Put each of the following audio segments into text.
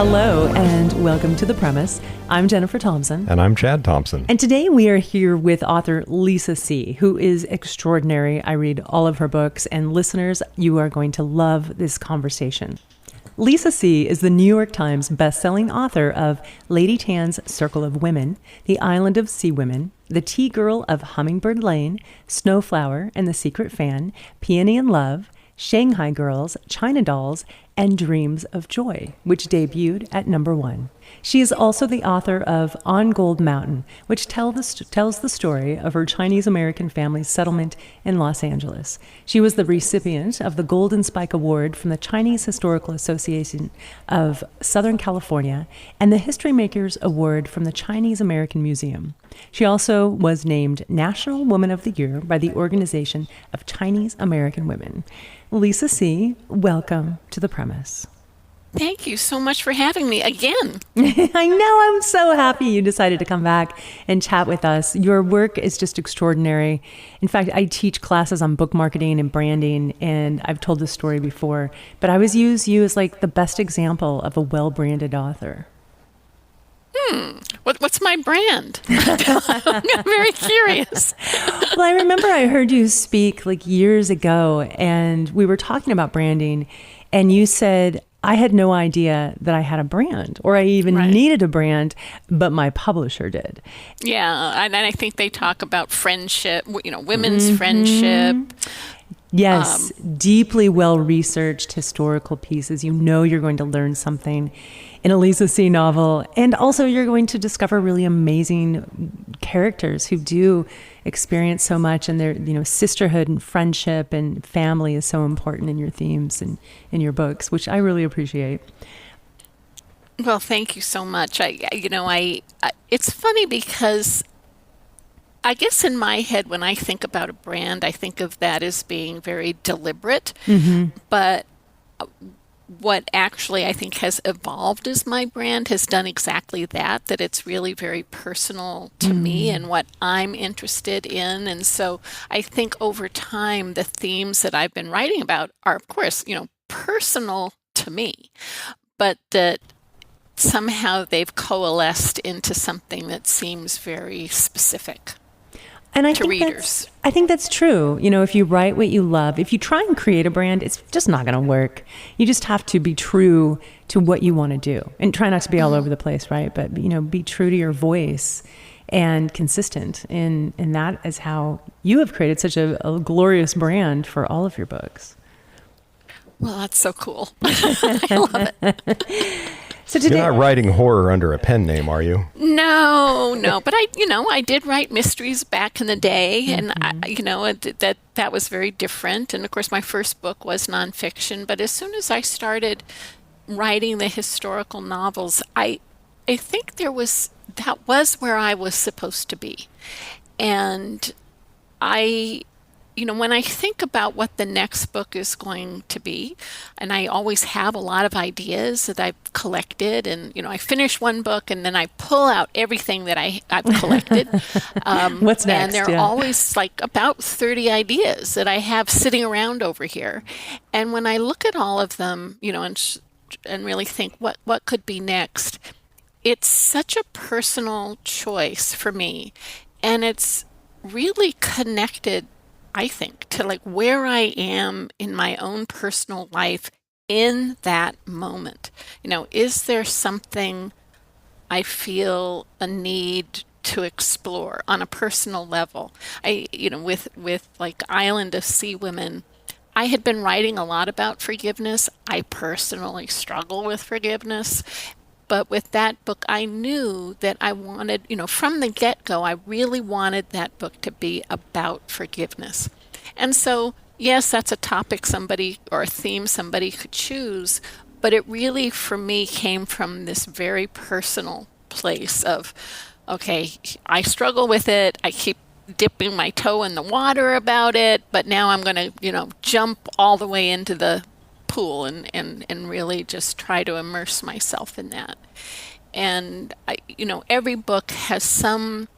Hello and welcome to The Premise. I'm Jeniffer Thompson. And I'm Chad Thompson. And today we are here with author Lisa See, who is extraordinary. I read all of her books, and listeners, you are going to love this conversation. Lisa See is the New York Times bestselling author of Lady Tan's Circle of Women, The Island of Sea Women, The Tea Girl of Hummingbird Lane, Snowflower and the Secret Fan, Peony in Love, Shanghai Girls, China Dolls, and Dreams of Joy, which debuted at #1. She is also the author of On Gold Mountain, which tells the story of her Chinese American family's settlement in Los Angeles. She was the recipient of the Golden Spike Award from the Chinese Historical Association of Southern California and the History Makers Award from the Chinese American Museum. She also was named National Woman of the Year by the Organization of Chinese American Women. Lisa See, welcome to The Premise. Thank you so much for having me again. I know, I'm so happy you decided to come back and chat with us. Your work is just extraordinary. In fact, I teach classes on book marketing and branding, and I've told this story before, but I always use you as like the best example of a well-branded author. What's my brand? I'm very curious. Well, I remember I heard you speak like years ago, and we were talking about branding, and you said, I had no idea that I had a brand or I even needed a brand, but my publisher did. Yeah, and I think they talk about friendship, women's friendship. Yes, deeply well-researched historical pieces. You know you're going to learn something in a Lisa See novel. And also you're going to discover really amazing characters who do experience so much, and their sisterhood and friendship and family is so important in your themes and in your books, which I really appreciate. Well, thank you so much. It's funny because I guess in my head, when I think about a brand, I think of that as being very deliberate. But what actually I think has evolved as my brand has done exactly that it's really very personal to me and what I'm interested in. And so I think over time, the themes that I've been writing about are, of course, personal to me, but that somehow they've coalesced into something that seems very specific. And I to think readers. I think that's true. If you write what you love, if you try and create a brand, it's just not going to work. You just have to be true to what you want to do and try not to be all over the place, right? But, be true to your voice and consistent. And that is how you have created such a glorious brand for all of your books. Well, that's so cool. I love it. So today, you're not writing horror under a pen name, are you? No. But I did write mysteries back in the day, and that was very different. And of course, my first book was nonfiction. But as soon as I started writing the historical novels, I think that was where I was supposed to be, and when I think about what the next book is going to be, and I always have a lot of ideas that I've collected, and, I finish one book and then I pull out everything that I've collected. What's next? And there are always like about 30 ideas that I have sitting around over here. And when I look at all of them, and really think what could be next, it's such a personal choice for me. And it's really connected, I think, to like where I am in my own personal life in that moment. Is there something I feel a need to explore on a personal level? With like Island of Sea Women, I had been writing a lot about forgiveness. I personally struggle with forgiveness. But with that book, I knew that I wanted, from the get-go, I really wanted that book to be about forgiveness. And so, yes, that's a topic or a theme somebody could choose, but it really, for me, came from this very personal place of, okay, I struggle with it. I keep dipping my toe in the water about it, but now I'm going to, jump all the way into the pool and really just try to immerse myself in that. And every book has some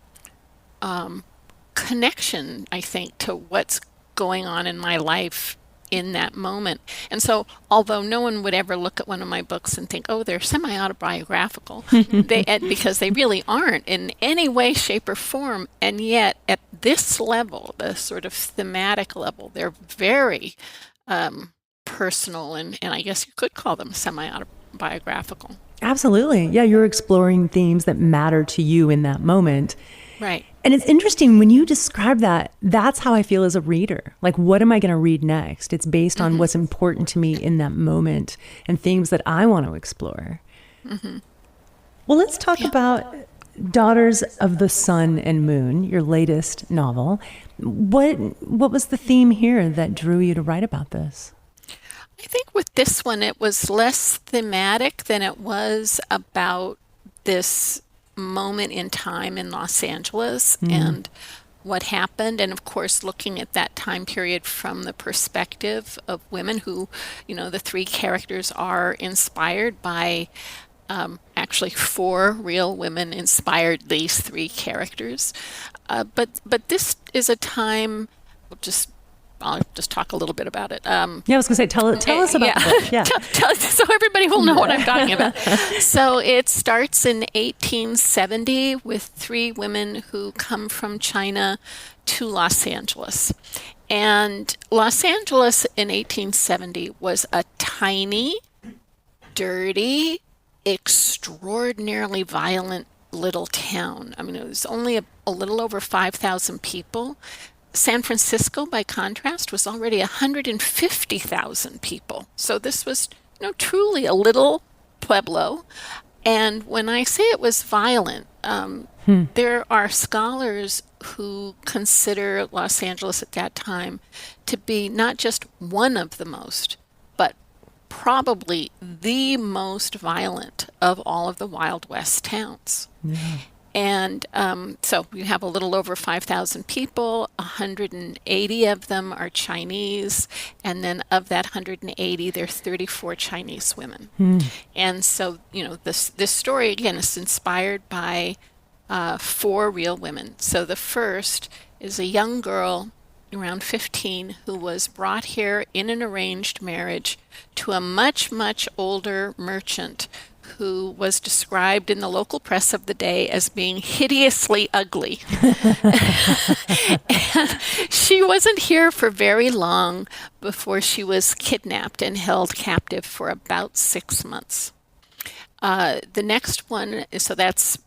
connection, I think, to what's going on in my life in that moment. And so, although no one would ever look at one of my books and think, oh, they're semi-autobiographical, because they really aren't in any way, shape, or form. And yet, at this level, the sort of thematic level, they're very personal, and I guess you could call them semi-autobiographical. Absolutely. Yeah, you're exploring themes that matter to you in that moment. Right. And it's interesting when you describe that, that's how I feel as a reader. Like, what am I going to read next? It's based on what's important to me in that moment and themes that I want to explore. Well, let's talk about Daughters of the Sun and Moon, your latest novel. What was the theme here that drew you to write about this? I think with this one, it was less thematic than it was about this moment in time in Los Angeles and what happened. And of course, looking at that time period from the perspective of women who, the three characters are inspired by, actually 4 real women inspired these 3 characters. But this is a time, I'll just talk a little bit about it. Yeah, I was going to say, tell us about the book. Yeah. So everybody will know what I'm talking about. So it starts in 1870 with 3 women who come from China to Los Angeles. And Los Angeles in 1870 was a tiny, dirty, extraordinarily violent little town. I mean, it was only a little over 5,000 people. San Francisco, by contrast, was already 150,000 people. So this was, truly a little pueblo. And when I say it was violent, there are scholars who consider Los Angeles at that time to be not just one of the most, but probably the most violent of all of the Wild West towns. Yeah. And so you have a little over 5,000 people, 180 of them are Chinese, and then of that 180, there's 34 Chinese women. And so, this story, again, is inspired by 4 real women. So the first is a young girl around 15 who was brought here in an arranged marriage to a much, much older merchant who was described in the local press of the day as being hideously ugly. And she wasn't here for very long before she was kidnapped and held captive for about 6 months. The next one is, so that's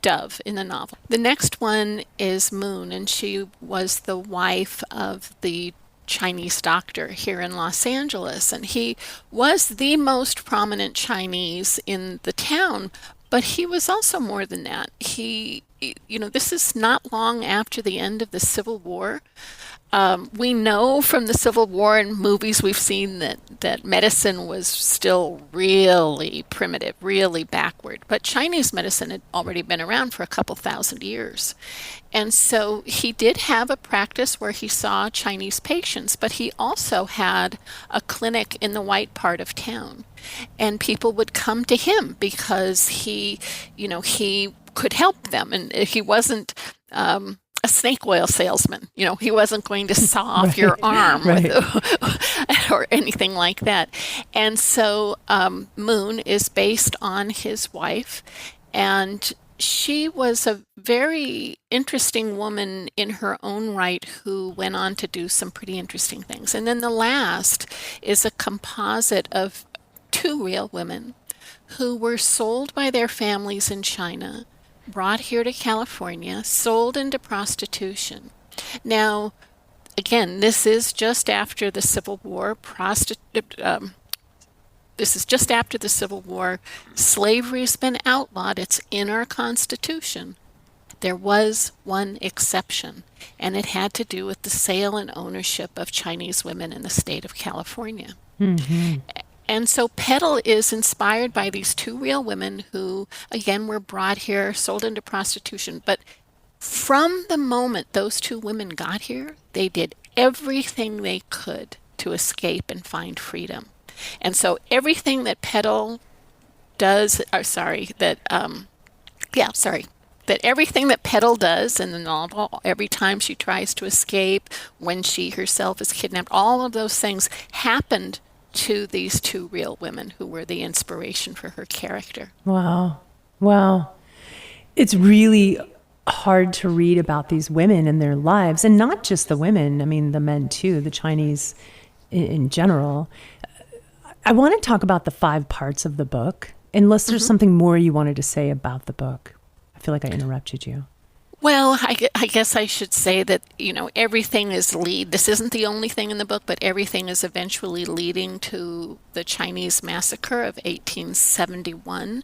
Dove in the novel. The next one is Moon, and she was the wife of the Chinese doctor here in Los Angeles, and he was the most prominent Chinese in the town, but he was also more than that. This is not long after the end of the Civil War. We know from the Civil War and movies we've seen that medicine was still really primitive, really backward. But Chinese medicine had already been around for a couple thousand years. And so he did have a practice where he saw Chinese patients, but he also had a clinic in the white part of town. And people would come to him because he could help them. And he wasn't a snake oil salesman. He wasn't going to saw off your arm or anything like that. And so Moon is based on his wife, and she was a very interesting woman in her own right who went on to do some pretty interesting things. And then the last is a composite of 2 real women who were sold by their families in China, brought here to California, sold into prostitution. Now, again, this is just after the Civil War. This is just after the Civil War. Slavery's been outlawed. It's in our Constitution. There was one exception, and it had to do with the sale and ownership of Chinese women in the state of California. And so Petal is inspired by these 2 real women who, again, were brought here, sold into prostitution. But from the moment those 2 women got here, they did everything they could to escape and find freedom. And so everything that Petal does, that everything that Petal does in the novel, every time she tries to escape, when she herself is kidnapped, all of those things happened to these two real women who were the inspiration for her character. Wow. Wow. It's really hard to read about these women and their lives, and not just the women, I mean, the men too, the Chinese in general. I want to talk about the 5 parts of the book, unless there's something more you wanted to say about the book. I feel like I interrupted you. Well, I guess I should say that, everything is this isn't the only thing in the book, but everything is eventually leading to the Chinese Massacre of 1871.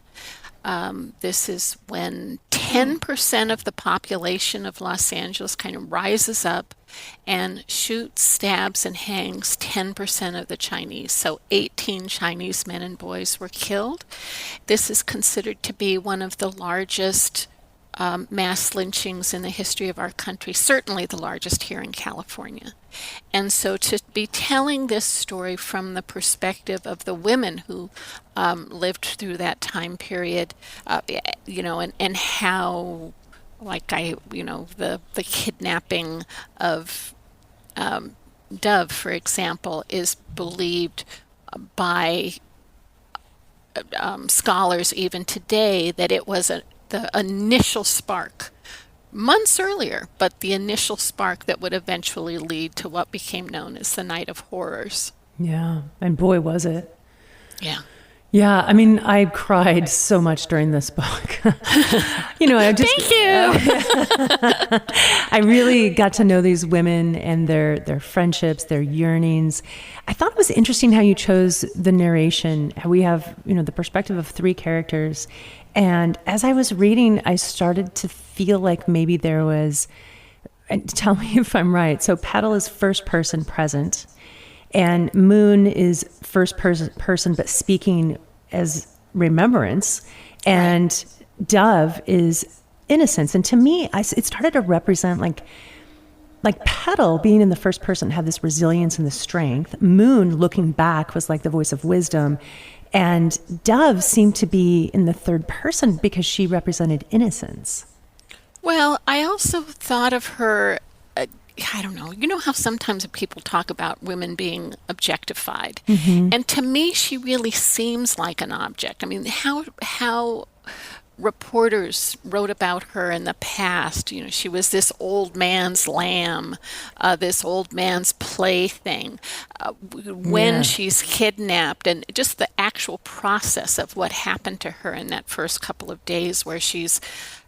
This is when 10% of the population of Los Angeles kind of rises up and shoots, stabs, and hangs 10% of the Chinese. So 18 Chinese men and boys were killed. This is considered to be one of the largest mass lynchings in the history of our country, certainly the largest here in California. And so to be telling this story from the perspective of the women who lived through that time period, and how, the kidnapping of Dove, for example, is believed by scholars even today that it was the initial spark, months earlier, but the initial spark that would eventually lead to what became known as the Night of Horrors. Yeah, and boy, was it. Yeah. Yeah, I mean, I cried so much during this book. I just... Thank you! I really got to know these women and their friendships, their yearnings. I thought it was interesting how you chose the narration, how we have, the perspective of 3 characters. And as I was reading, I started to feel like maybe there was, and tell me if I'm right, so Petal is first person present, and Moon is first person but speaking as remembrance, and Dove is innocence. And to me, it started to represent like Petal being in the first person had this resilience and the strength. Moon looking back was like the voice of wisdom. And Dove seemed to be in the third person because she represented innocence. Well, I also thought of her, I don't know, you know how sometimes people talk about women being objectified? Mm-hmm. And to me, she really seems like an object. I mean, how reporters wrote about her in the past. She was this old man's lamb, this old man's plaything. When she's kidnapped, and just the actual process of what happened to her in that first couple of days where she's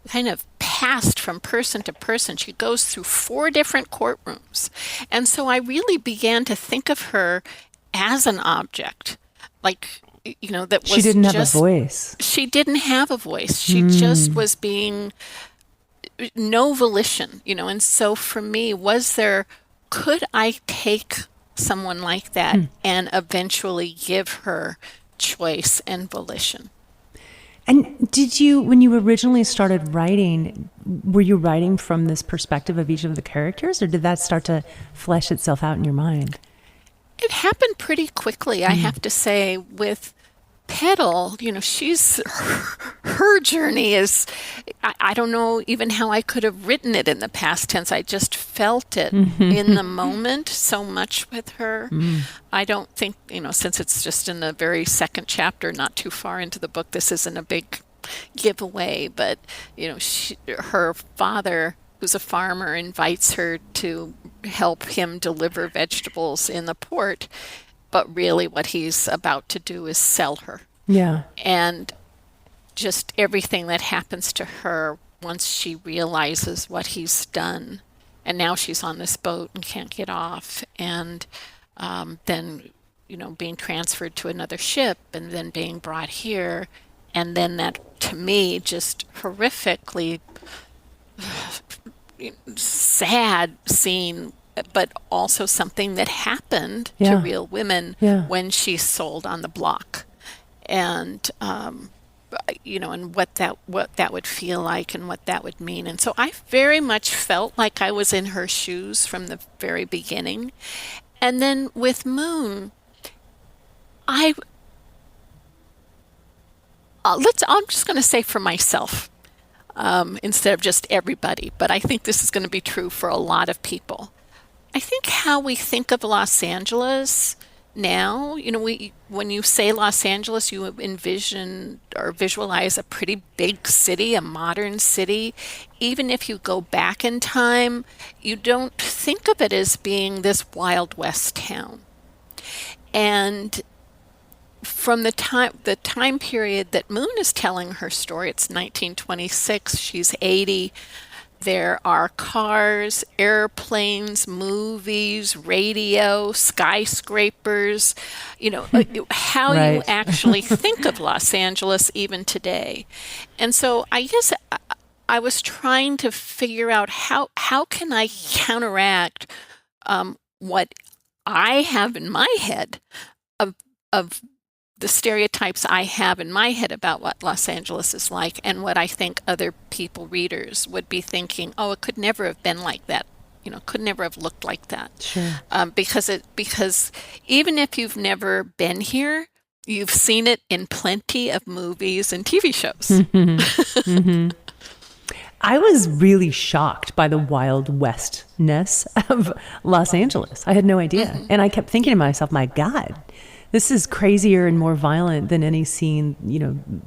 kind of passed from person to person. She goes through 4 different courtrooms. And so I really began to think of her as an object, that was she didn't have a voice. She didn't have a voice. She just was being no volition, and so for me, could I take someone like that and eventually give her choice and volition? And did you, when you originally started writing, were you writing from this perspective of each of the characters, or did that start to flesh itself out in your mind? It happened pretty quickly, I have to say. With Petal, she's her journey is, I don't know even how I could have written it in the past tense. I just felt it in the moment so much with her. I don't think, since it's just in the very second chapter, not too far into the book, this isn't a big giveaway, but, her father, who's a farmer, invites her to help him deliver vegetables in the port. But really what he's about to do is sell her. Yeah. And just everything that happens to her once she realizes what he's done. And now she's on this boat and can't get off. And then, being transferred to another ship and then being brought here. And then that, to me, just horrifically sad scene, but also something that happened to real women when she's sold on the block, and and what that would feel like and what that would mean. And so I very much felt like I was in her shoes from the very beginning. And then with Moon, I'm just going to say for myself, instead of just everybody. But I think this is going to be true for a lot of people. I think how we think of Los Angeles now, when you say Los Angeles, you envision or visualize a pretty big city, a modern city. Even if you go back in time, you don't think of it as being this Wild West town. And from the time period that Moon is telling her story, it's 1926, she's 80. There are cars, airplanes, movies, radio, skyscrapers, how you Right. actually think of Los Angeles even today. And so I guess I was trying to figure out how can I counteract what I have in my head of the stereotypes I have in my head about what Los Angeles is like, and what I think other people, readers, would be thinking, oh, it could never have been like that. Could never have looked like that. Sure. Because even if you've never been here, you've seen it in plenty of movies and TV shows. Mm-hmm. I was really shocked by the Wild Westness of Los Angeles. I had no idea. And I kept thinking to myself, my God, this is crazier and more violent than any scene,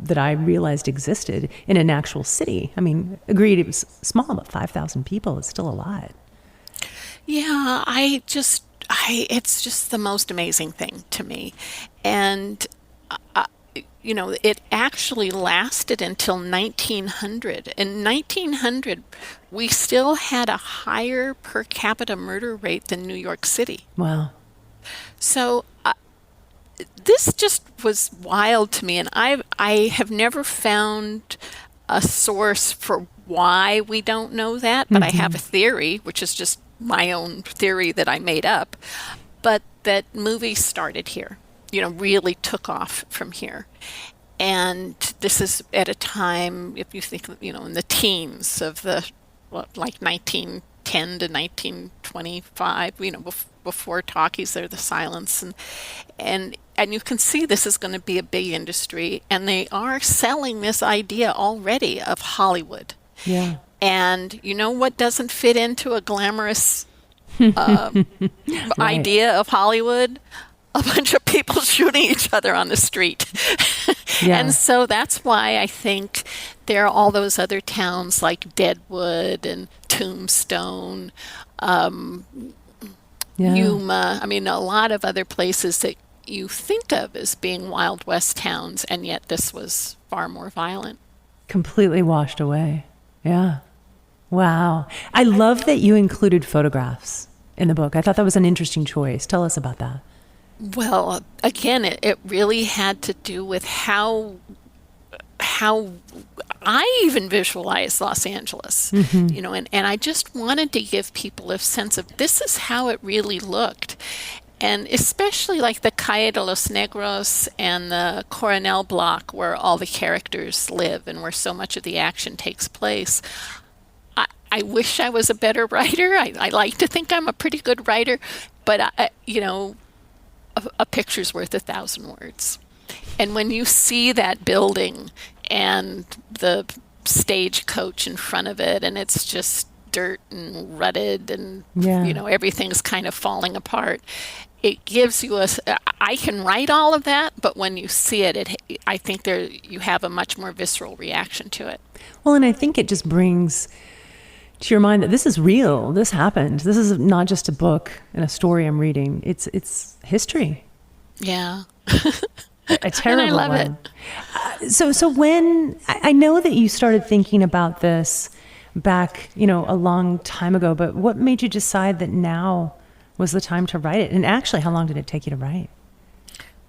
that I realized existed in an actual city. I mean, agreed, it was small, but 5,000 people is still a lot. Yeah, it's just the most amazing thing to me. And, it actually lasted until 1900. In 1900, we still had a higher per capita murder rate than New York City. Wow. So this just was wild to me, and I have never found a source for why we don't know that, but I have a theory, which is just my own theory that I made up, but that movies started here, really took off from here. And this is at a time, if you think, in the teens of like 1910 to 1925, before talkies, there, the silence, and you can see this is going to be a big industry, and they are selling this idea already of Hollywood. Yeah. And what doesn't fit into a glamorous Right. idea of Hollywood? A bunch of people shooting each other on the street. Yeah. And so that's why I think there are all those other towns like Deadwood and Tombstone, Yeah. Yuma. I mean, a lot of other places that you think of as being Wild West towns, and yet this was far more violent. Completely washed away. Yeah. Wow. I love that you included photographs in the book. I thought that was an interesting choice. Tell us about that. Well, again, it really had to do with how I even visualize Los Angeles, and I just wanted to give people a sense of this is how it really looked. And especially like the Calle de los Negros and the Coronel block where all the characters live and where so much of the action takes place. I wish I was a better writer. I like to think I'm a pretty good writer, but a picture's worth 1,000 words. And when you see that building and the stagecoach in front of it, and it's just dirt and rutted and, everything's kind of falling apart, it gives you I can write all of that, but when you see it, I think you have a much more visceral reaction to it. Well, and I think it just brings to your mind that this is real. This happened. This is not just a book and a story I'm reading. It's history. Yeah. A terrible and I love one. it. So when I know that you started thinking about this back, a long time ago, but what made you decide that now was the time to write it? And actually, how long did it take you to write?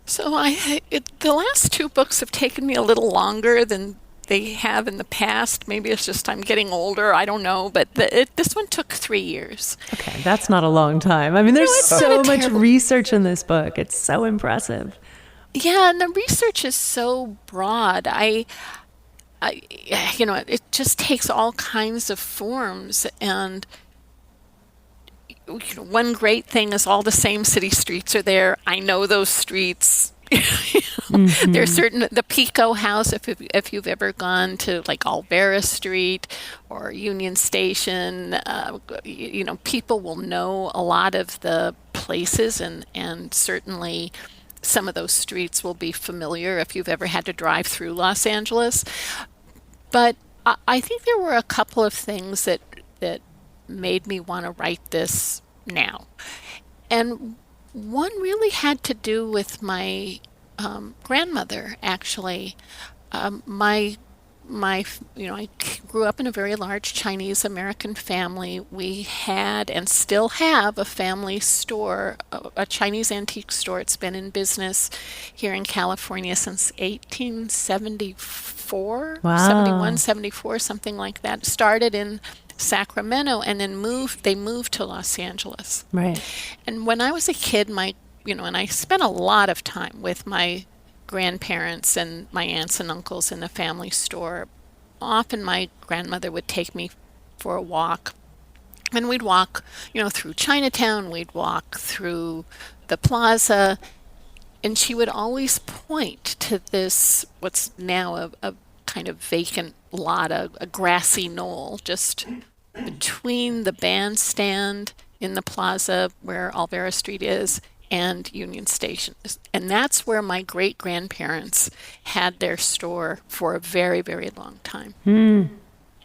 So the last two books have taken me a little longer than they have in the past. Maybe it's just I'm getting older. I don't know. But this one took 3 years. Okay, that's not a long time. I mean, there's it's not so a much terrible- research in this book. It's so impressive. Yeah, and the research is so broad. It just takes all kinds of forms. And one great thing is all the same city streets are there. I know those streets. There's certain, the Pico House, if you've ever gone to like Alvera Street or Union Station, people will know a lot of the places, and certainly some of those streets will be familiar if you've ever had to drive through Los Angeles. But I think there were a couple of things that made me want to write this now. And one really had to do with my grandmother, actually. I grew up in a very large Chinese American family. We had and still have a family store, a Chinese antique store. It's been in business here in California since 1874, Wow. 71, 74, something like that. Started in Sacramento and then they moved to Los Angeles. Right. And when I was a kid, and I spent a lot of time with my grandparents and my aunts and uncles in the family store. Often my grandmother would take me for a walk, and we'd walk, through Chinatown, we'd walk through the plaza, and she would always point to this, what's now a kind of vacant lot, a grassy knoll, just between the bandstand in the plaza where Alvera Street is and Union Station. And that's where my great-grandparents had their store for a very, very long time.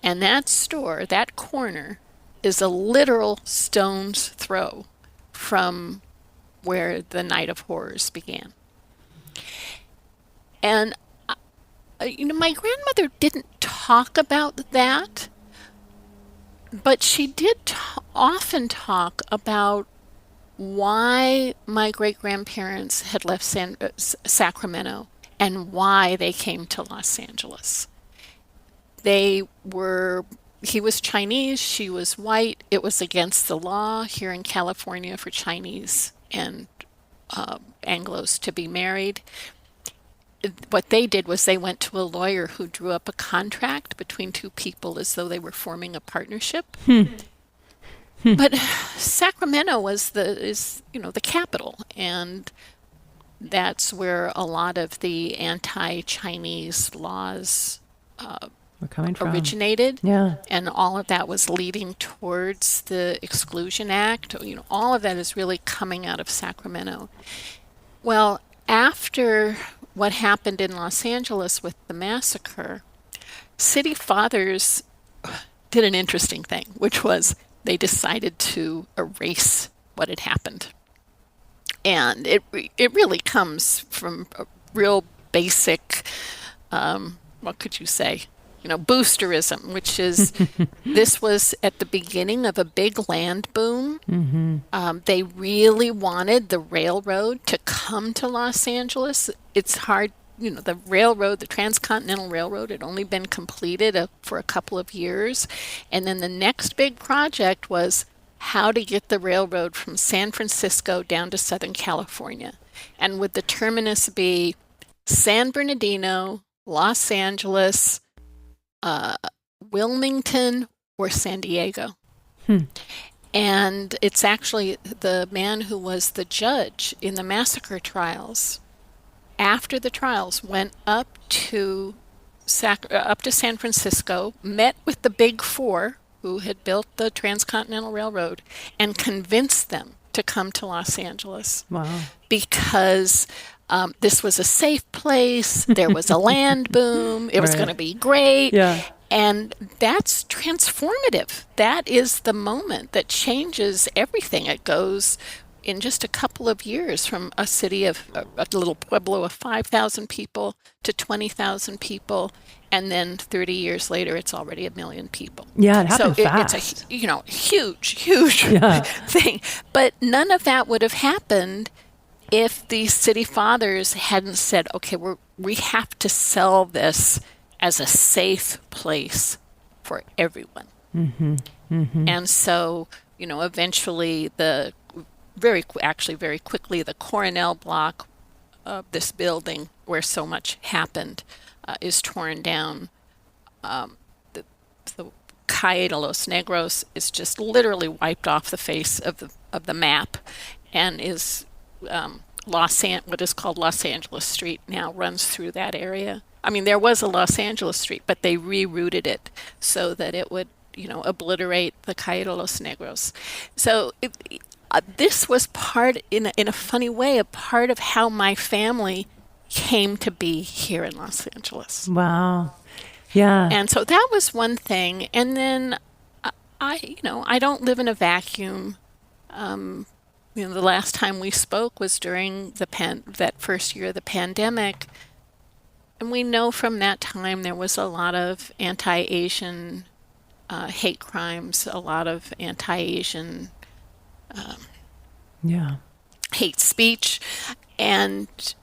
And that store, that corner, is a literal stone's throw from where the Night of Horrors began. And, my grandmother didn't talk about that, but she did often talk about why my great-grandparents had left Sacramento and why they came to Los Angeles. He was Chinese, she was white. It was against the law here in California for Chinese and Anglos to be married. What they did was they went to a lawyer who drew up a contract between two people as though they were forming a partnership. But Sacramento is the capital, and that's where a lot of the anti-Chinese laws We're coming from. originated. Yeah. And all of that was leading towards the Exclusion Act. All of that is really coming out of Sacramento. Well, after what happened in Los Angeles with the massacre, city fathers did an interesting thing, which was they decided to erase what had happened. And it really comes from a real basic, what could you say, boosterism, which is this was at the beginning of a big land boom. They really wanted the railroad to come to Los Angeles. It's hard, the railroad, the Transcontinental Railroad, had only been completed for a couple of years. And then the next big project was how to get the railroad from San Francisco down to Southern California. And would the terminus be San Bernardino, Los Angeles, Wilmington, or San Diego? And it's actually the man who was the judge in the massacre trials, after the trials, went up to San Francisco, met with the Big Four who had built the Transcontinental Railroad, and convinced them to come to Los Angeles. Wow. Because this was a safe place, there was a land boom, it was Right. going to be great. Yeah. And that's transformative. That is the moment that changes everything. It goes in just a couple of years from a city of a little pueblo of 5,000 people to 20,000 people. And then 30 years later, it's already 1 million people. Yeah, it happened fast. It's a huge Yeah. thing. But none of that would have happened if the city fathers hadn't said, okay, we have to sell this as a safe place for everyone. And so, eventually very quickly, the Coronel block of this building where so much happened is torn down. The Calle de los Negros is just literally wiped off the face of the map, and is what is called Los Angeles Street now runs through that area. I mean, there was a Los Angeles Street, but they rerouted it so that it would, obliterate the Calle de los Negros. So this was in a funny way, a part of how my family came to be here in Los Angeles. Wow. Yeah. And so that was one thing. And then I don't live in a vacuum. The last time we spoke was during that first year of the pandemic. And we know from that time there was a lot of anti-Asian hate crimes, a lot of anti-Asian hate speech. And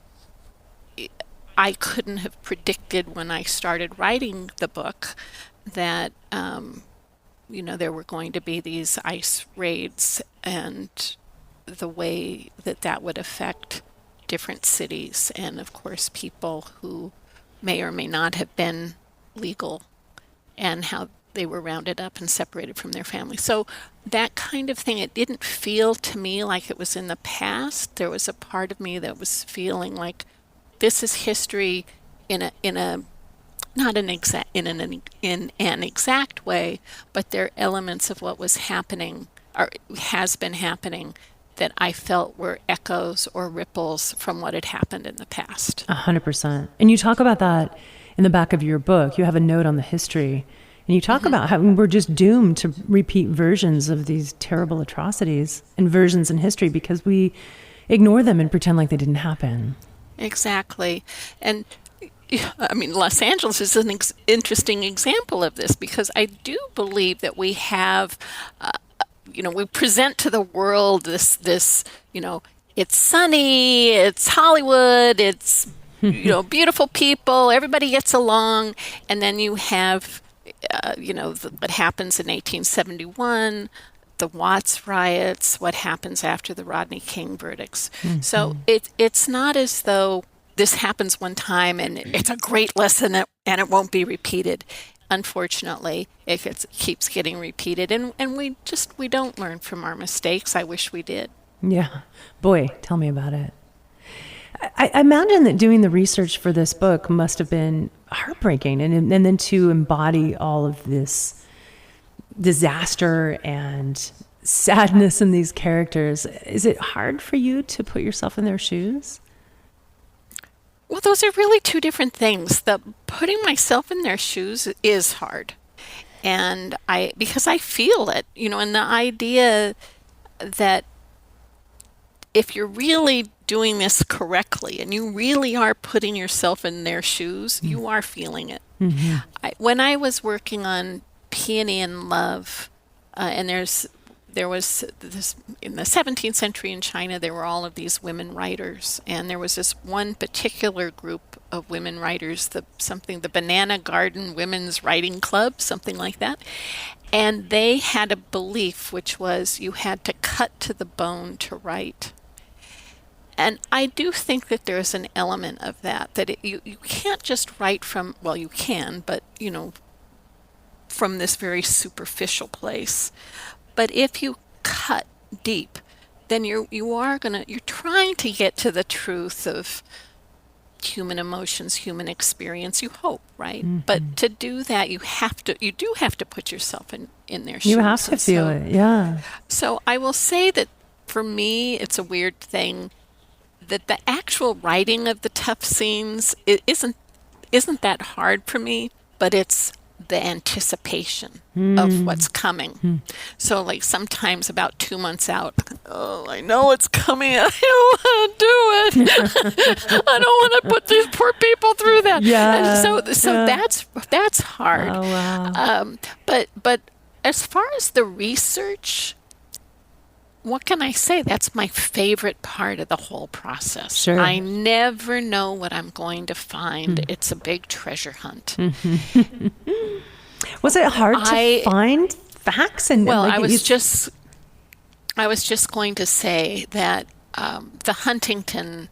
I couldn't have predicted when I started writing the book that, there were going to be these ICE raids and the way that would affect different cities and, of course, people who may or may not have been legal and how they were rounded up and separated from their families. So that kind of thing, it didn't feel to me like it was in the past. There was a part of me that was feeling like this is history in an exact way, but there are elements of what was happening or has been happening that I felt were echoes or ripples from what had happened in the past. 100%. And you talk about that in the back of your book. You have a note on the history, and you talk about how we're just doomed to repeat versions of these terrible atrocities and versions in history because we ignore them and pretend like they didn't happen. Exactly. And I mean, Los Angeles is an interesting example of this because I do believe that we have, we present to the world this, it's sunny, it's Hollywood, it's, beautiful people, everybody gets along. And then you have, what happens in 1871, the Watts riots, what happens after the Rodney King verdicts. Mm-hmm. So it's not as though this happens one time and it's a great lesson and it won't be repeated. Unfortunately, it keeps getting repeated, and we don't learn from our mistakes. I wish we did. Yeah. Boy, tell me about it. I imagine that doing the research for this book must have been heartbreaking, and then to embody all of this disaster and sadness in these characters. Is it hard for you to put yourself in their shoes? Well, those are really two different things. The putting myself in their shoes is hard. And because I feel it, and the idea that if you're really doing this correctly and you really are putting yourself in their shoes, you are feeling it. Mm-hmm. When I was working on Peony and Love, and there was this in the 17th century in China, there were all of these women writers, and there was this one particular group of women writers, the Banana Garden Women's Writing Club, something like that. And they had a belief, which was you had to cut to the bone to write. And I do think that there's an element of that you can't just write from, well, you can, but, from this very superficial place. But if you cut deep, then you're trying to get to the truth of human emotions, human experience, you hope, right? Mm-hmm. But to do that, you do have to put yourself in their shoes. You have to feel it, yeah. So I will say that for me, it's a weird thing that the actual writing of the tough scenes isn't that hard for me, but it's the anticipation of what's coming. So like sometimes about 2 months out, oh, I know it's coming. I don't want to do it. I don't want to put these poor people through that. Yeah. And so that's hard. Oh, wow. But as far as the research, what can I say? That's my favorite part of the whole process. Sure. I never know what I'm going to find. It's a big treasure hunt. Was it hard to find facts? Well, I was just going to say that the Huntington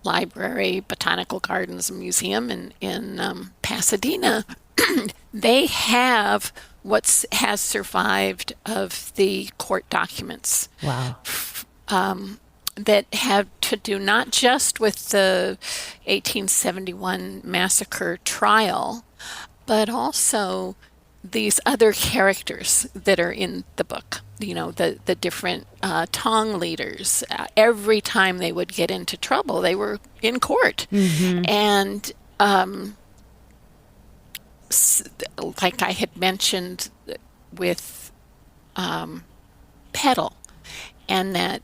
Library, Botanical Gardens Museum in Pasadena, they have what has survived of the court documents. Wow. that had to do not just with the 1871 massacre trial, but also these other characters that are in the book. The different Tong leaders. Every time they would get into trouble, they were in court. And like I had mentioned with Petal, and that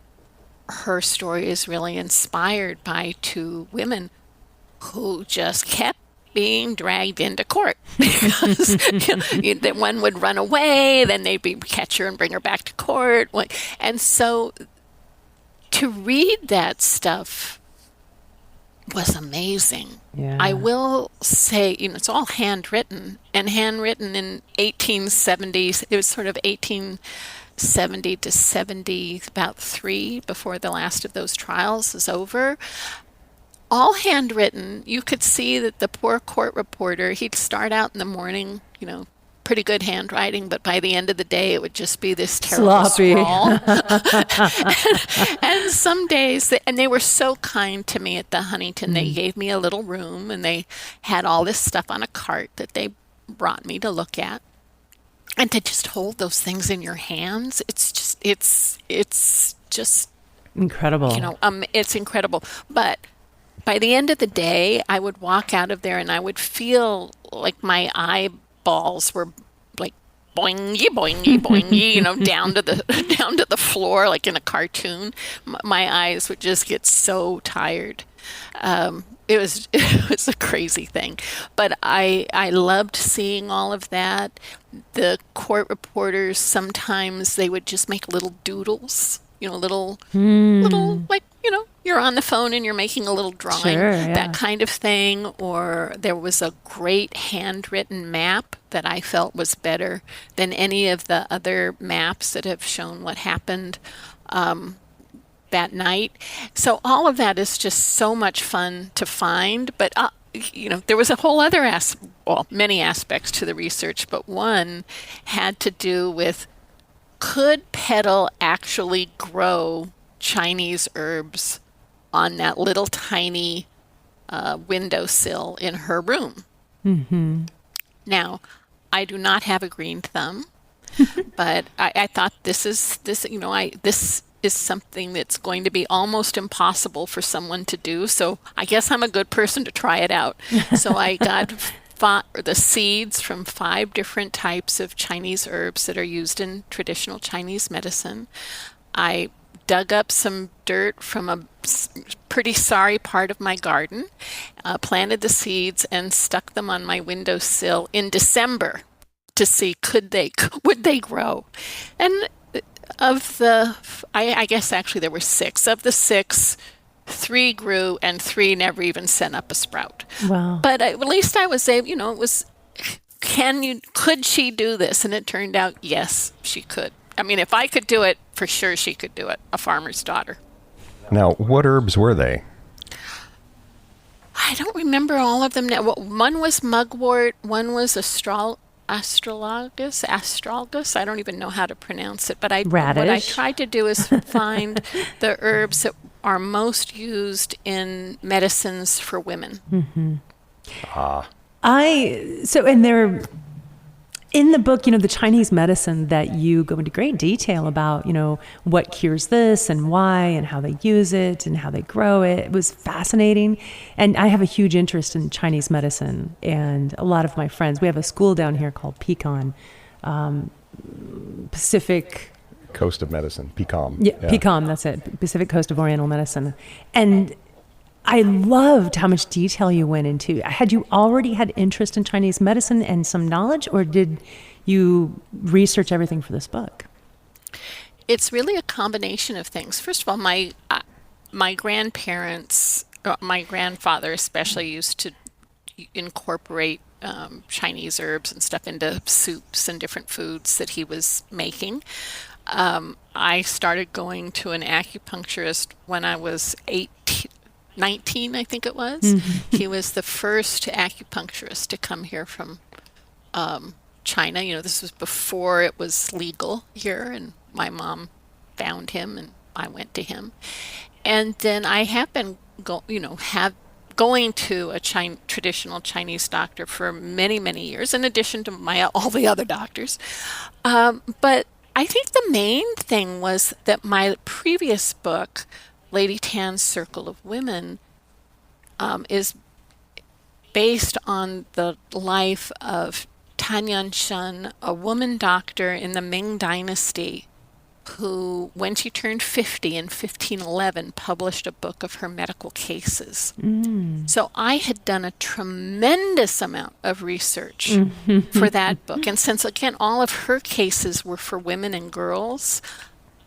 her story is really inspired by two women who just kept being dragged into court because that one would run away, then they'd catch her and bring her back to court. And so to read that stuff was amazing. Yeah. I will say, it's all handwritten, and handwritten in 1870s. It was sort of 1870 to 70, about 3 before the last of those trials is over. All handwritten. You could see that the poor court reporter, he'd start out in the morning, pretty good handwriting, but by the end of the day, it would just be this terrible sloppy scrawl. and some days, and they were so kind to me at the Huntington. They gave me a little room, and they had all this stuff on a cart that they brought me to look at. And to just hold those things in your hands, it's just incredible. It's incredible. But by the end of the day, I would walk out of there and I would feel like my eyeballs were like boingy, boingy, boingy, down to the floor, like in a cartoon. My eyes would just get so tired. It was a crazy thing, but I loved seeing all of that. The court reporters, sometimes they would just make little doodles, little like, you're on the phone and you're making a little drawing, sure, yeah. that kind of thing. Or there was a great handwritten map that I felt was better than any of the other maps that have shown what happened that night. So all of that is just so much fun to find. But, there was a whole other many aspects to the research, but one had to do with, could Petal actually grow Chinese herbs on that little tiny windowsill in her room? Now, I do not have a green thumb, but I thought this is something that's going to be almost impossible for someone to do. So I guess I'm a good person to try it out. So I got the seeds from 5 different types of Chinese herbs that are used in traditional Chinese medicine. I dug up some dirt from a pretty sorry part of my garden, planted the seeds, and stuck them on my windowsill in December to see would they grow. And I guess actually there were 6. Of the 6, 3 grew and 3 never even sent up a sprout. Wow. But at least I was able, it was, could she do this? And it turned out, yes, she could. I mean, if I could do it, for sure she could do it, a farmer's daughter. Now, what herbs were they? I don't remember all of them now. Well, one was mugwort, one was astragalus. I don't even know how to pronounce it, but what I tried to do is find the herbs that are most used in medicines for women. And they're in the book, the Chinese medicine that you go into great detail about, what cures this and why and how they use it and how they grow it. It was fascinating. And I have a huge interest in Chinese medicine. And a lot of my friends, we have a school down here called Pecan, Pacific Coast of Medicine, PCOM. Yeah, PCOM, that's it, Pacific Coast of Oriental Medicine. And I loved how much detail you went into. Had you already had interest in Chinese medicine and some knowledge, or did you research everything for this book? It's really a combination of things. First of all, my grandparents, my grandfather especially, used to incorporate Chinese herbs and stuff into soups and different foods that he was making. I started going to an acupuncturist when I was 19, I think it was. He was the first acupuncturist to come here from China. This was before it was legal here, and my mom found him and I went to him. And then I have been going to a traditional Chinese doctor for many, many years, in addition to all the other doctors. But I think the main thing was that my previous book, Lady Tan's Circle of Women, is based on the life of Tan Yun-shun, a woman doctor in the Ming Dynasty, who, when she turned 50 in 1511, published a book of her medical cases. So I had done a tremendous amount of research for that book. And since, again, all of her cases were for women and girls,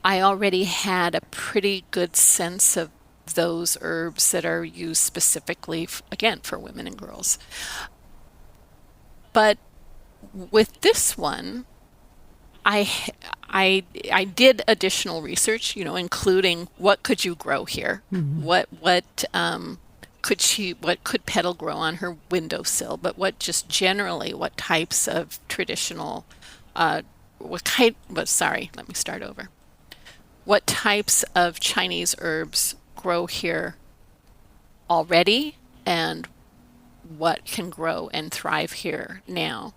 I already had a pretty good sense of those herbs that are used specifically, again, for women and girls. But with this one, I did additional research, including what could you grow here, what could petal grow on her windowsill, but what types of traditional, what types of Chinese herbs grow here already, and what can grow and thrive here now.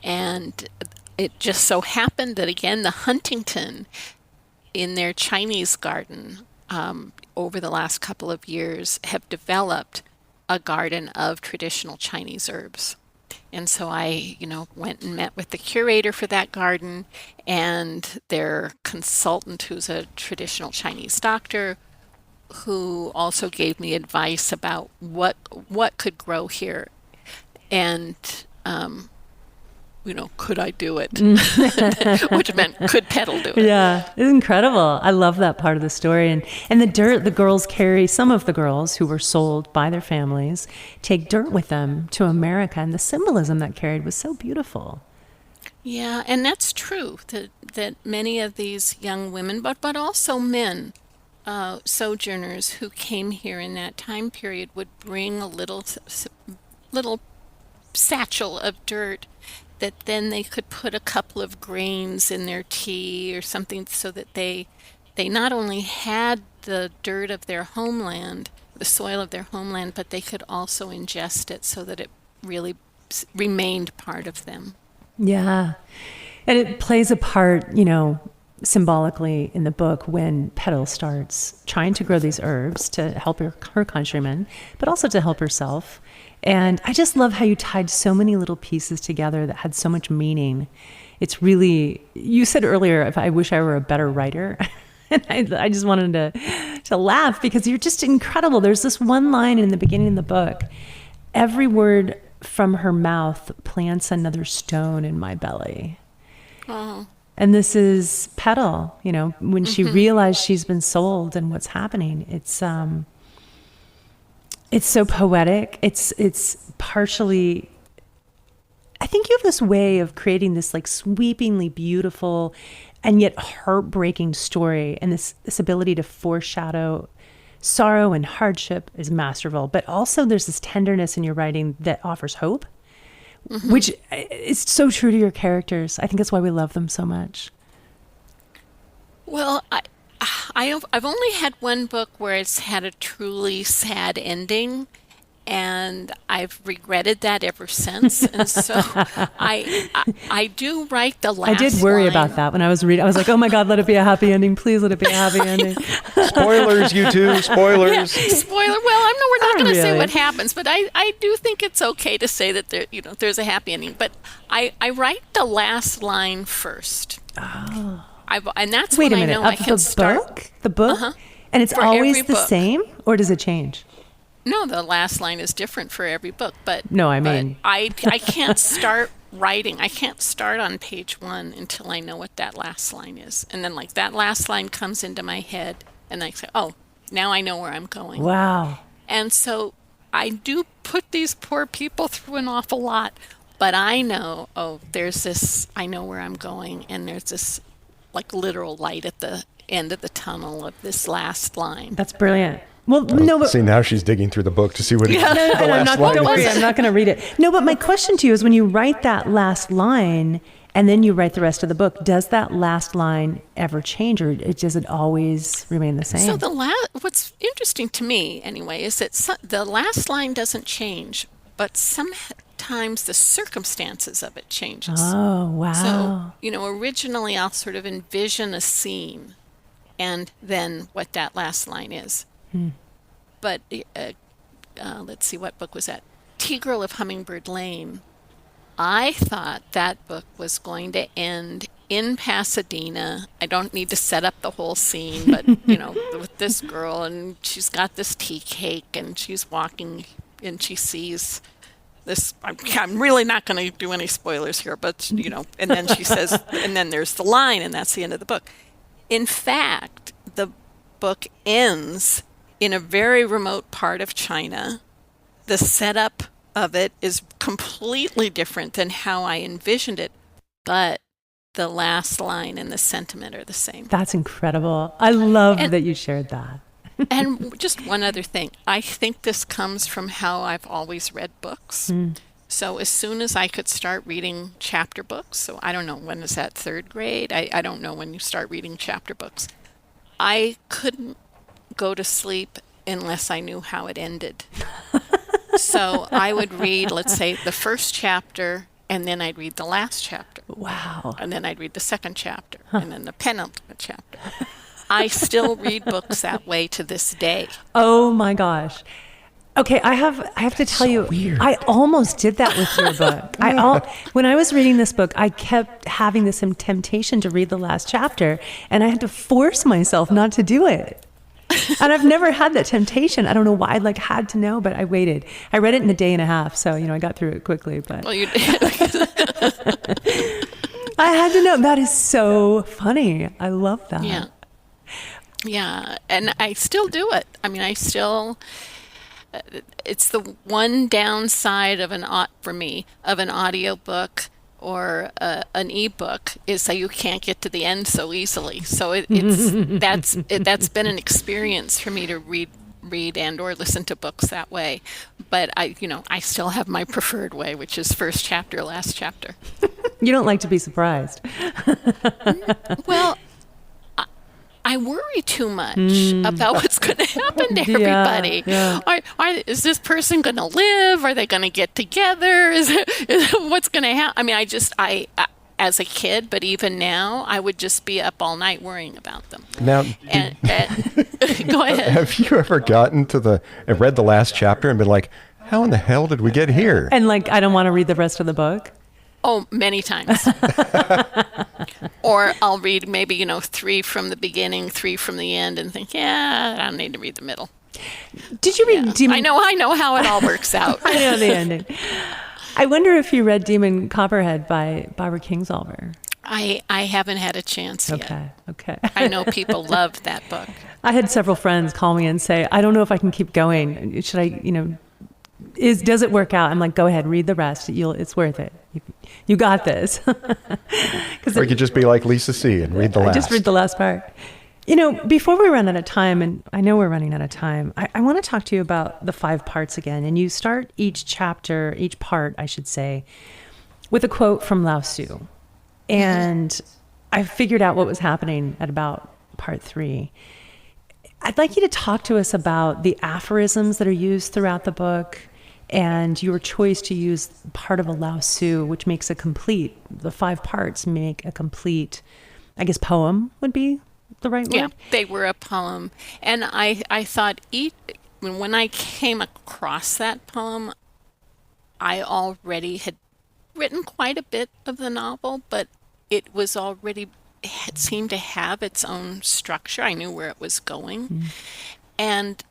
And it just so happened that, again, the Huntington, in their Chinese garden, over the last couple of years, have developed a garden of traditional Chinese herbs. And so I, went and met with the curator for that garden and their consultant, who's a traditional Chinese doctor, who also gave me advice about what could grow here. And, could I do it? Which meant, could petal do it? Yeah, it's incredible. I love that part of the story. And the dirt the girls carry, some of the girls who were sold by their families, take dirt with them to America. And the symbolism that carried was so beautiful. Yeah, and that's true, that many of these young women, but also men, sojourners who came here in that time period, would bring a little satchel of dirt that then they could put a couple of grains in their tea or something, so that they not only had the dirt of their homeland, the soil of their homeland, but they could also ingest it so that it really remained part of them. Yeah. And it plays a part, symbolically in the book when Petal starts trying to grow these herbs to help her countrymen, but also to help herself. And I just love how you tied so many little pieces together that had so much meaning. It's really, you said earlier, if I wish I were a better writer. And I just wanted to laugh because you're just incredible. There's this one line in the beginning of the book: every word from her mouth plants another stone in my belly. Oh. And this is Petal, when she realized she's been sold and what's happening. It's so poetic. It's partially, I think you have this way of creating this like sweepingly beautiful and yet heartbreaking story, and this ability to foreshadow sorrow and hardship is masterful. But also there's this tenderness in your writing that offers hope, which is so true to your characters. I think that's why we love them so much. Well, I've only had one book where it's had a truly sad ending, and I've regretted that ever since. And so I do write the last I did worry line. about that when I was reading. I was like, oh my God, let it be a happy ending. Please let it be a happy ending. Spoilers, you two. Spoilers. Yeah, spoiler. Well, we're not going to say really. what happens, but I do think it's okay to say that there's a happy ending. But I write the last line first. Oh. And that's Wait when a minute, I know I of can the start. book? The book? Uh-huh. And it's For always every the book. same, or does it change? No, the last line is different for every book, but No, I mean- but I can't start writing. I can't start on page 1 until I know what that last line is, and then like that last line comes into my head, and I say, oh, now I know where I'm going. Wow. And so I do put these poor people through an awful lot, but I know, there's this. I know where I'm going, and there's this like literal light at the end of the tunnel of this last line. That's brilliant. Well, no, but See, now she's digging through the book to see what the I'm last not, line don't worry, is. I'm not going to read it. No, but my question to you is, when you write that last line and then you write the rest of the book. Does that last line ever change, or does it always remain the same? So what's interesting to me, anyway, is that the last line doesn't change, but sometimes the circumstances of it changes. Oh, wow. So, originally I'll sort of envision a scene and then what that last line is. But let's see, what book was that? Tea-Girl of Hummingbird Lane. I thought that book was going to end in Pasadena. I don't need to set up the whole scene, but, with this girl, and she's got this tea cake, and she's walking, and she sees this. I'm really not going to do any spoilers here, but, and then she says, and then there's the line, and that's the end of the book. In fact, the book ends in a very remote part of China. The setup of it is completely different than how I envisioned it, but the last line and the sentiment are the same. That's incredible. I love that you shared that. And just one other thing. I think this comes from how I've always read books. So as soon as I could start reading chapter books, so I don't know, when is that, third grade? I don't know when you start reading chapter books. I couldn't go to sleep unless I knew how it ended. So I would read, let's say, the first chapter, and then I'd read the last chapter. Wow. And then I'd read the second chapter, and then the penultimate chapter. I still read books that way to this day. Oh my gosh. Okay, I have to tell you, weird. I almost did that with your book. When I was reading this book, I kept having this temptation to read the last chapter, and I had to force myself not to do it. And I've never had that temptation. I don't know why. I had to know, but I waited. I read it in a day and a half, so I got through it quickly. But Well, you did. I had to know. That is so funny. I love that. Yeah, and I still do it. I mean, it's the one downside of for me of an audiobook or an ebook is that you can't get to the end so easily. So that's been an experience for me to read and or listen to books that way. But I still have my preferred way, which is first chapter, last chapter. You don't like to be surprised. Well, I worry too much about what's going to happen to everybody. Yeah. Is this person going to live? Are they going to get together? What's going to happen? I mean, I as a kid, but even now, I would just be up all night worrying about them. Now, Go ahead. have you ever gotten to read the last chapter and been like, how in the hell did we get here? And I don't want to read the rest of the book. Oh, many times. Or I'll read maybe, 3 from the beginning, 3 from the end, and think, I don't need to read the middle. Did you read Demon? I know how it all works out. I know the ending. I wonder if you read Demon Copperhead by Barbara Kingsolver. I haven't had a chance yet. Okay. I know people love that book. I had several friends call me and say, I don't know if I can keep going. Should I, does it work out? I'm like, go ahead, read the rest. It's worth it. You got this. Or you could just be like Lisa C. and read the last. Just read the last part. Before we run out of time, and I know we're running out of time, I want to talk to you about the 5 parts again. And you start each chapter, each part, I should say, with a quote from Lao Tzu. And I figured out what was happening at about part 3. I'd like you to talk to us about the aphorisms that are used throughout the book and your choice to use part of a Lao Tzu, which makes the 5 parts make a complete, I guess, poem would be the right word? Yeah, they were a poem. And I thought when I came across that poem, I already had written quite a bit of the novel, but it seemed to have its own structure. I knew where it was going. And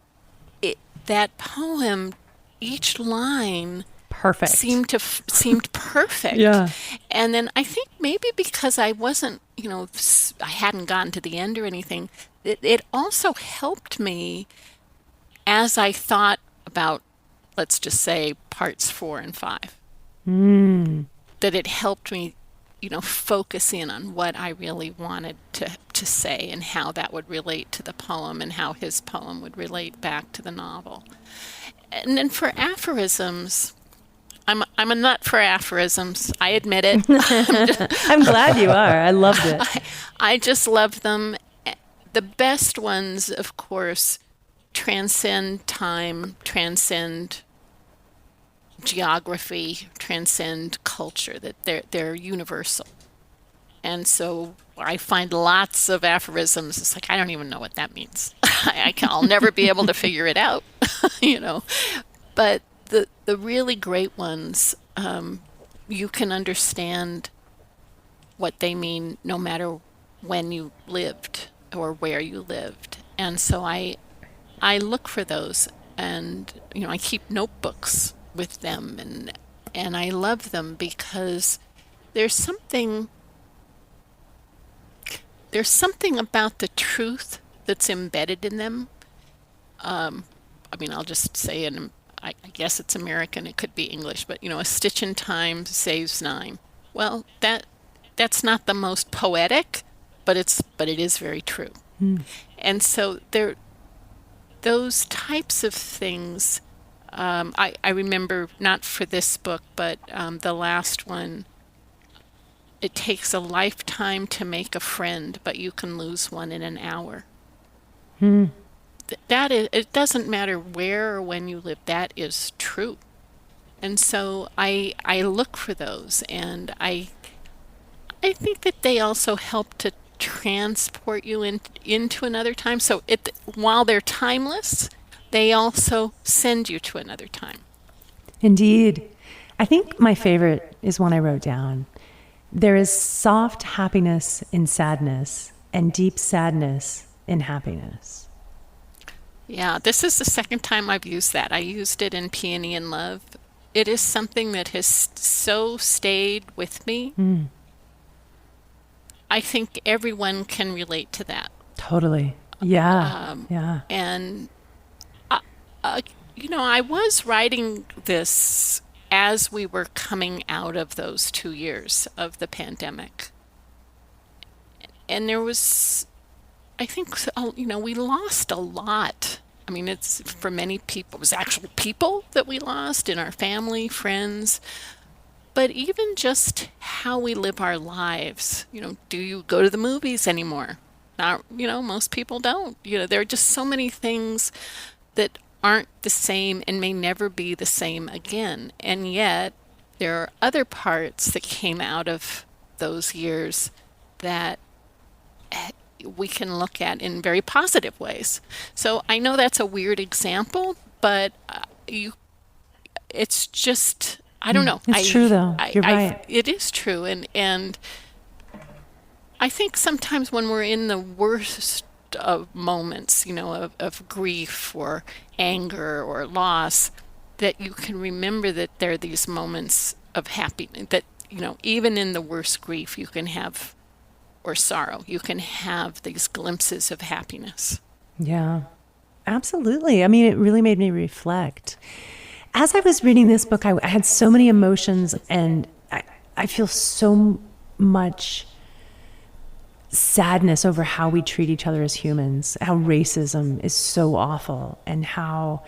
that poem, each line perfect seemed perfect. Yeah. And then I think maybe because I wasn't, I hadn't gotten to the end or anything, it also helped me as I thought about, let's just say, parts 4 and 5. That it helped me, focus in on what I really wanted to say and how that would relate to the poem and how his poem would relate back to the novel. And then for aphorisms, I'm a nut for aphorisms. I admit it. I'm glad you are. I loved it. I just love them. The best ones, of course, transcend time, transcend geography, transcend culture. That they're universal. And so I find lots of aphorisms. It's like I don't even know what that means. I'll never be able to figure it out, you know. But the really great ones, you can understand what they mean no matter when you lived or where you lived. And so I look for those, and I keep notebooks with them, and I love them because there's something about the truth that's embedded in them. I'll just say I guess it's American, it could be English, but a stitch in time saves nine. Well, that's not the most poetic, but it is very true. And so those types of things. I remember, not for this book, but the last one. It takes a lifetime to make a friend, but you can lose one in an hour. That is, it doesn't matter where or when you live. That is true. And so I look for those, and I think that they also help to transport you into another time. So while they're timeless, they also send you to another time. Indeed. I think my favorite is one I wrote down. There is soft happiness in sadness and deep sadness in happiness. Yeah, this is the second time I've used that. I used it in Peony and Love. It is something that has so stayed with me. I think everyone can relate to that. Totally. Yeah. Yeah. And, I was writing this as we were coming out of those 2 years of the pandemic. And there was, I think, we lost a lot. It's for many people, it was actual people that we lost in our family, friends, but even just how we live our lives. Do you go to the movies anymore? Not, most people don't. There are just so many things that aren't the same and may never be the same again. And yet there are other parts that came out of those years that we can look at in very positive ways. So I know that's a weird example, but it's just, I don't know. It's true though. You're right. It is true. And I think sometimes when we're in the worst of moments, of grief or anger or loss, that you can remember that there are these moments of happiness, that, even in the worst grief, you can have, or sorrow, you can have these glimpses of happiness. Yeah, absolutely. It really made me reflect. As I was reading this book, I had so many emotions, and I feel so much sadness over how we treat each other as humans, how racism is so awful, and how,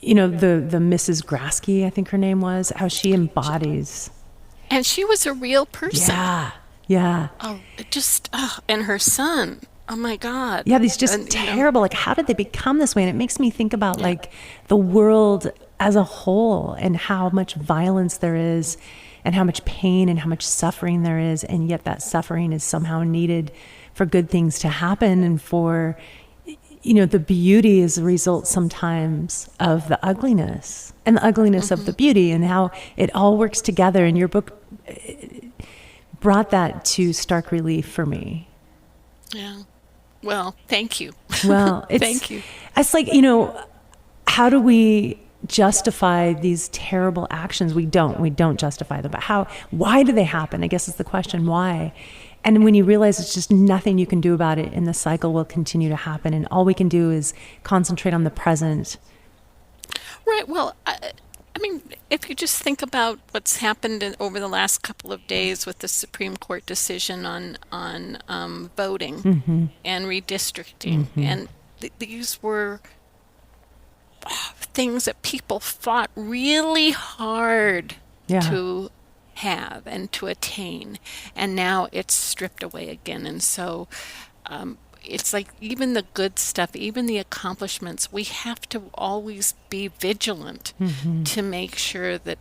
the Mrs. Grasky, I think her name was, how she embodies. And she was a real person. Yeah. Oh, and her son. Oh my God. Yeah, these just terrible, like, how did they become this way? And it makes me think about like the world as a whole, and how much violence there is, and how much pain and how much suffering there is. And yet that suffering is somehow needed for good things to happen, and for, the beauty is a result sometimes of the ugliness, and the ugliness of the beauty, and how it all works together. And your book brought that to stark relief for me. Yeah. Well, thank you. Well, thank you. It's like, how do we justify these terrible actions? We don't justify them, but why do they happen? I guess is the question, why? And when you realize it's just nothing you can do about it, and the cycle will continue to happen, and all we can do is concentrate on the present. Right. Well, if you just think about what's happened over the last couple of days with the Supreme Court decision on voting and redistricting, and these were things that people fought really hard Yeah. to have and to attain, and now it's stripped away again. And so it's like even the good stuff, even the accomplishments, we have to always be vigilant to make sure that,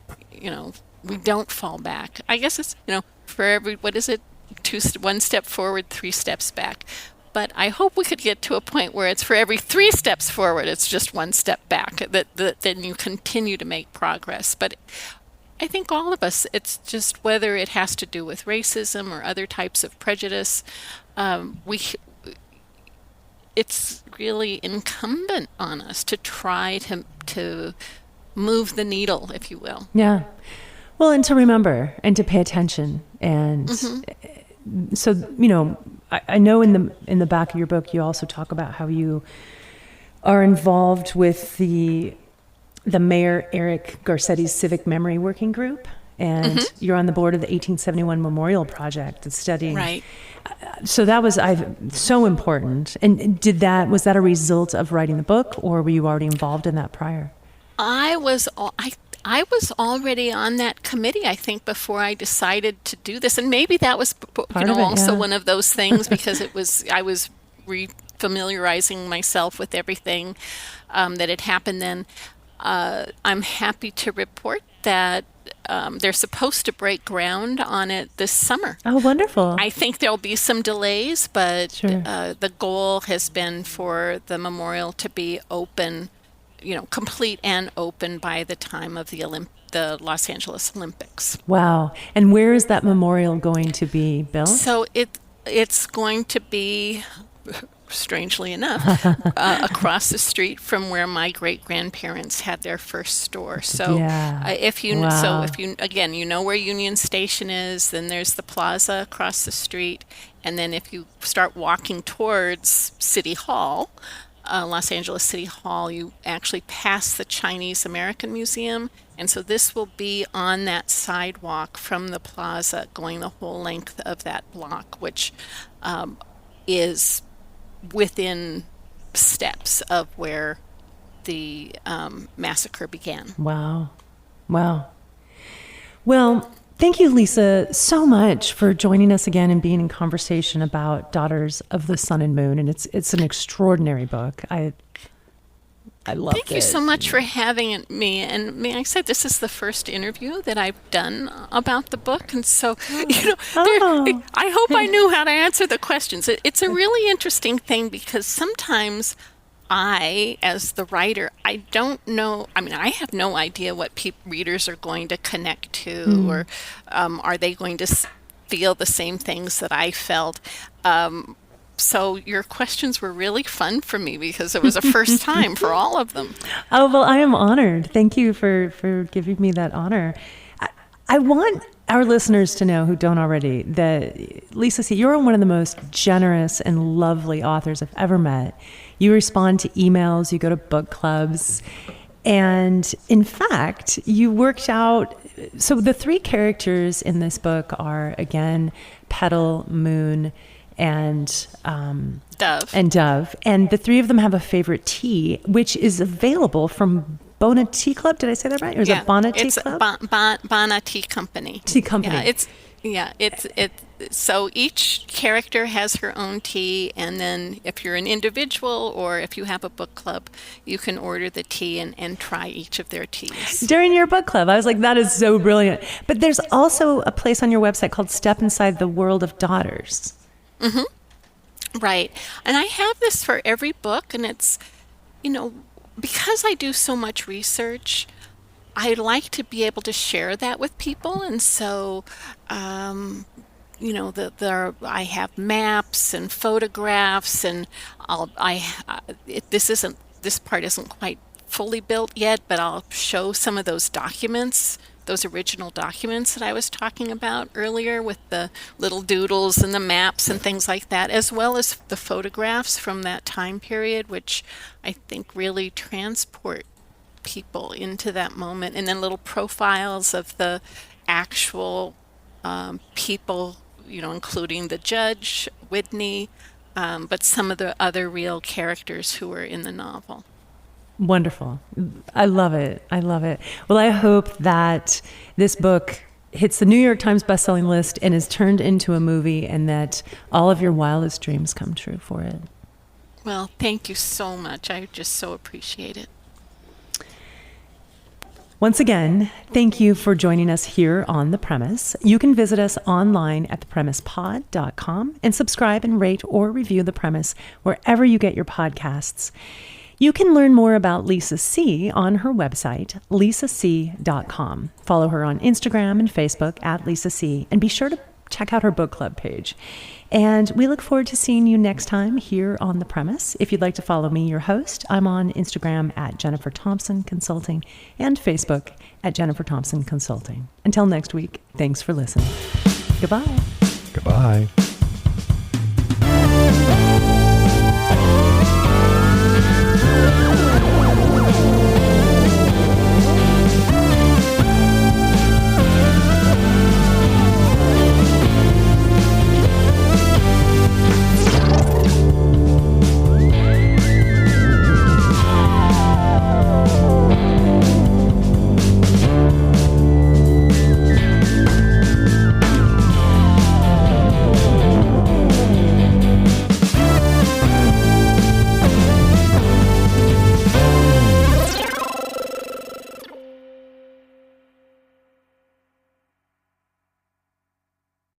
we don't fall back. I guess it's, for every, what is it? One step forward, 3 steps back. But I hope we could get to a point where it's for every 3 steps forward, it's just 1 step back, that then you continue to make progress. But I think all of us, it's just whether it has to do with racism or other types of prejudice, it's really incumbent on us to try to move the needle, if you will. Yeah. Well, and to remember and to pay attention. And so, I know in the back of your book, you also talk about how you are involved with the Mayor Eric Garcetti's Civic Memory Working Group, and you're on the board of the 1871 Memorial Project that's studying. Right. So that was so important. And was that a result of writing the book, or were you already involved in that prior? I was already on that committee, I think, before I decided to do this, and maybe that was also one of those things, because I was refamiliarizing myself with everything that had happened then. I'm happy to report that they're supposed to break ground on it this summer. Oh, wonderful. I think there'll be some delays, but Sure. The goal has been for the memorial to be open, complete and open by the time of the Los Angeles Olympics. Wow. And where is that memorial going to be built? So it's going to be, strangely enough, across the street from where my great-grandparents had their first store. So if you again, you know where Union Station is, then there's the plaza across the street, and then if you start walking towards City Hall, Los Angeles City Hall, you actually pass the Chinese American Museum, and so this will be on that sidewalk from the plaza going the whole length of that block, which is within steps of where the massacre began. Wow. Well, thank you, Lisa, so much for joining us again and being in conversation about Daughters of the Sun and Moon. And it's an extraordinary book. I loved it. Thank you so much for having me. And may I say, this is the first interview that I've done about the book. And so, I hope I knew how to answer the questions. It's a really interesting thing, because sometimes I, as the writer, I don't know. I mean, I have no idea what readers are going to connect to, or are they going to feel the same things that I felt. So your questions were really fun for me, because it was a first time for all of them. Oh, well, I am honored. Thank you for giving me that honor. I want our listeners to know, who don't already, that Lisa C., you're one of the most generous and lovely authors I've ever met. You respond to emails, you go to book clubs, and in fact, you worked out. So the 3 characters in this book are, again, Petal, Moon, and Dove. And the 3 of them have a favorite tea, which is available from Bona Tea Club. Did I say that right? Or is it Bona Tea Club? It's Bona Tea Company. Tea Company. So each character has her own tea, and then if you're an individual or if you have a book club, you can order the tea and try each of their teas. During your book club, I was like, that is so brilliant. But there's also a place on your website called Step Inside the World of Daughters. Right. And I have this for every book, and it's, because I do so much research, I like to be able to share that with people. And so, I have maps and photographs, and this part isn't quite fully built yet, but I'll show some of those documents, those original documents that I was talking about earlier, with the little doodles and the maps and things like that, as well as the photographs from that time period, which I think really transport people into that moment. And then little profiles of the actual people, including the judge, Whitney, but some of the other real characters who were in the novel. Wonderful. I love it. I love it. Well, I hope that this book hits the New York Times bestselling list and is turned into a movie, and that all of your wildest dreams come true for it. Well, thank you so much. I just so appreciate it. Once again, thank you for joining us here on The Premise. You can visit us online at thepremisepod.com and subscribe and rate or review The Premise wherever you get your podcasts. You can learn more about Lisa C. on her website, lisac.com. Follow her on Instagram and Facebook at Lisa C. And be sure to check out her book club page. And we look forward to seeing you next time here on The Premise. If you'd like to follow me, your host, I'm on Instagram at Jeniffer Thompson Consulting and Facebook at Jeniffer Thompson Consulting. Until next week, thanks for listening. Goodbye. Goodbye.